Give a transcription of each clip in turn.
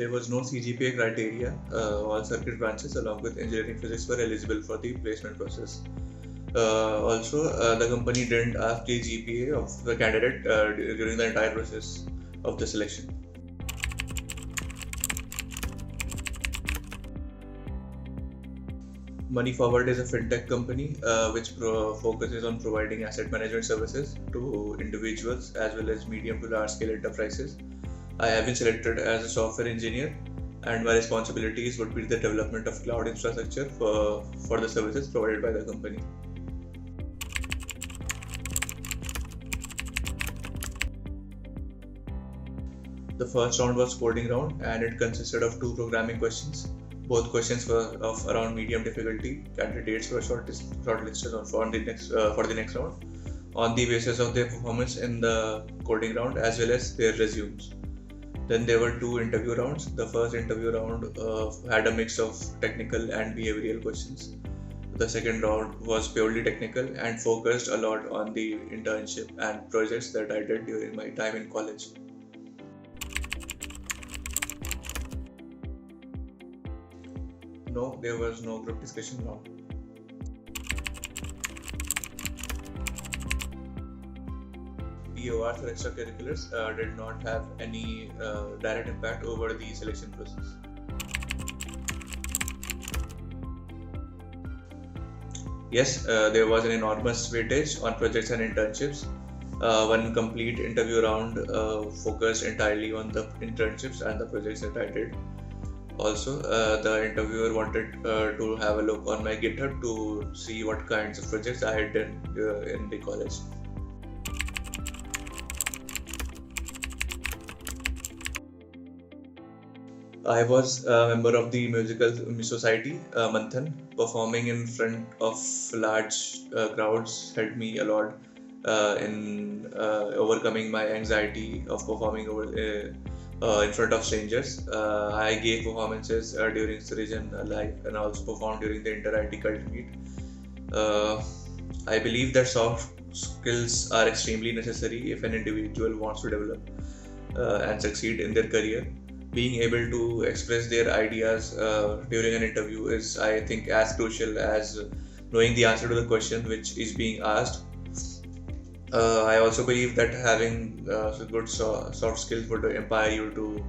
There was no CGPA criteria. All circuit branches, along with engineering physics, were eligible for the placement process. Also, the company didn't ask the GPA of the candidate during the entire process of the selection. Money Forward is a fintech company which focuses on providing asset management services to individuals as well as medium to large scale enterprises. I have been selected as a software engineer, and my responsibilities would be the development of cloud infrastructure for the services provided by the company. The first round was coding round, and it consisted of two programming questions. Both questions were of around medium difficulty. Candidates were shortlisted for the next round on the basis of their performance in the coding round as well as their resumes. Then there were two interview rounds. The first interview round had a mix of technical and behavioral questions. The second round was purely technical and focused a lot on the internship and projects that I did during my time in college. No, there was no group discussion round. PORs or extracurriculars did not have any direct impact over the selection process. Yes, there was an enormous weightage on projects and internships. One complete interview round focused entirely on the internships and the projects that I did. Also, the interviewer wanted to have a look on my GitHub to see what kinds of projects I had done in the college. I was a member of the musical society, Manthan. Performing in front of large crowds helped me a lot in overcoming my anxiety of performing in front of strangers. I gave performances during Srijan Live and also performed during the Inter-IT Cult Meet. I believe that soft skills are extremely necessary if an individual wants to develop and succeed in their career. Being able to express their ideas during an interview is, I think, as crucial as knowing the answer to the question which is being asked. I also believe that having good soft skills would empower you to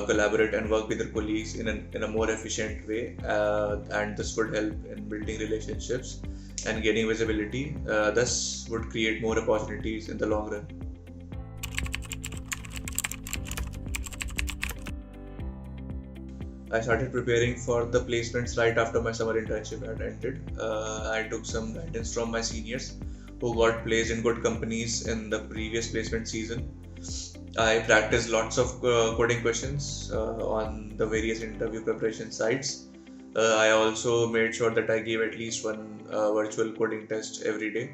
collaborate and work with your colleagues in a more efficient way, and this would help in building relationships and gaining visibility. Thus, would create more opportunities in the long run. I started preparing for the placements right after my summer internship had ended. I took some guidance from my seniors who got placed in good companies in the previous placement season. I practiced lots of coding questions on the various interview preparation sites. I also made sure that I gave at least one virtual coding test every day.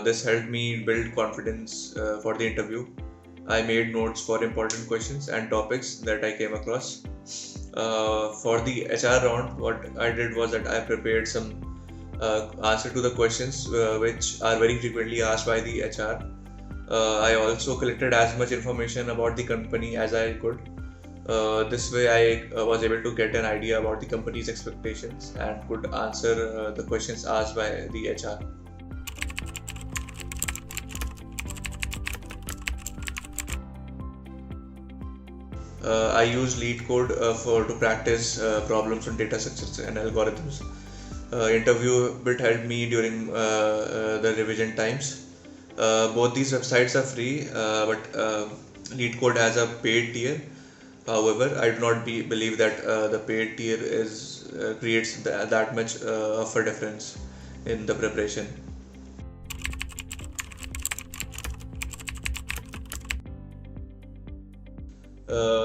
This helped me build confidence for the interview. I made notes for important questions and topics that I came across. For the HR round, what I did was that I prepared some answer to the questions which are very frequently asked by the HR. I also collected as much information about the company as I could. This way, I was able to get an idea about the company's expectations and could answer the questions asked by the HR. I use LeetCode to practice problems on data structures and algorithms. Interview bit helped me during the revision times. Both these websites are free, but LeetCode has a paid tier. However, I do not believe that the paid tier creates that much of a difference in the preparation.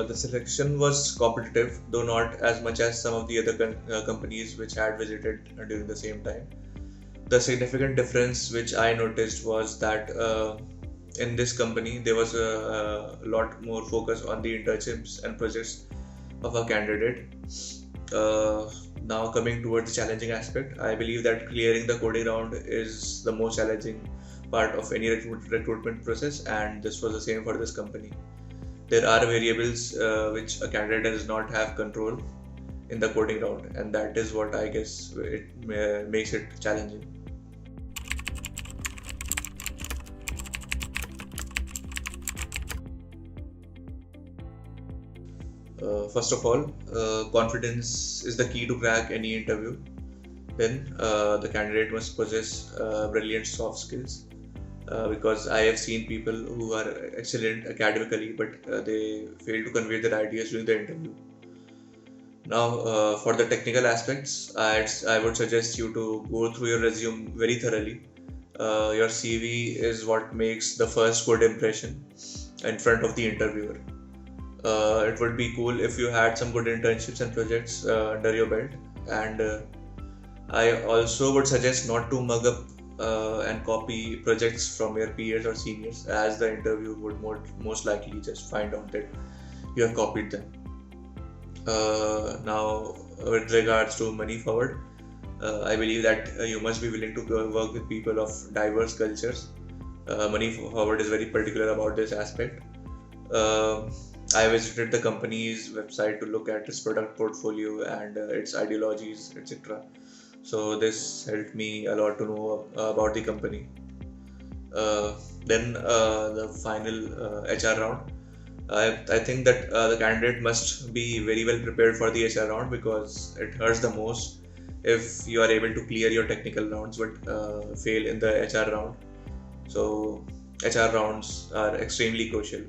The selection was competitive, though not as much as some of the other companies which had visited during the same time. The significant difference which I noticed was that in this company there was a lot more focus on the internships and projects of a candidate. Now coming towards the challenging aspect, I believe that clearing the coding round is the most challenging part of any recruitment process, and this was the same for this company. There are variables which a candidate does not have control in the coding round, and that is what I guess it makes it challenging. First of all, confidence is the key to crack any interview. Then the candidate must possess brilliant soft skills, because I have seen people who are excellent academically, but they fail to convey their ideas during the interview. Now, for the technical aspects, I would suggest you to go through your resume very thoroughly. Your CV is what makes the first good impression in front of the interviewer. It would be cool if you had some good internships and projects under your belt. And I also would suggest not to mug up and copy projects from your peers or seniors, as the interview would most likely just find out that you have copied them. Now, with regards to money forward, I believe that you must be willing to work with people of diverse cultures. Money forward is very particular about this aspect. Uh, I visited the company's website to look at its product portfolio and its ideologies, etc. So this helped me a lot to know about the company. Then the final HR round. I think that the candidate must be very well prepared for the HR round, because it hurts the most if you are able to clear your technical rounds but fail in the HR round. So HR rounds are extremely crucial.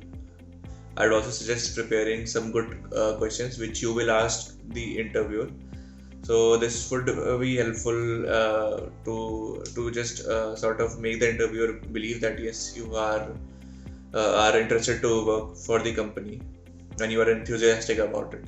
I'd also suggest preparing some good questions which you will ask the interviewer. So this would be helpful to just sort of make the interviewer believe that yes, you are interested to work for the company and you are enthusiastic about it.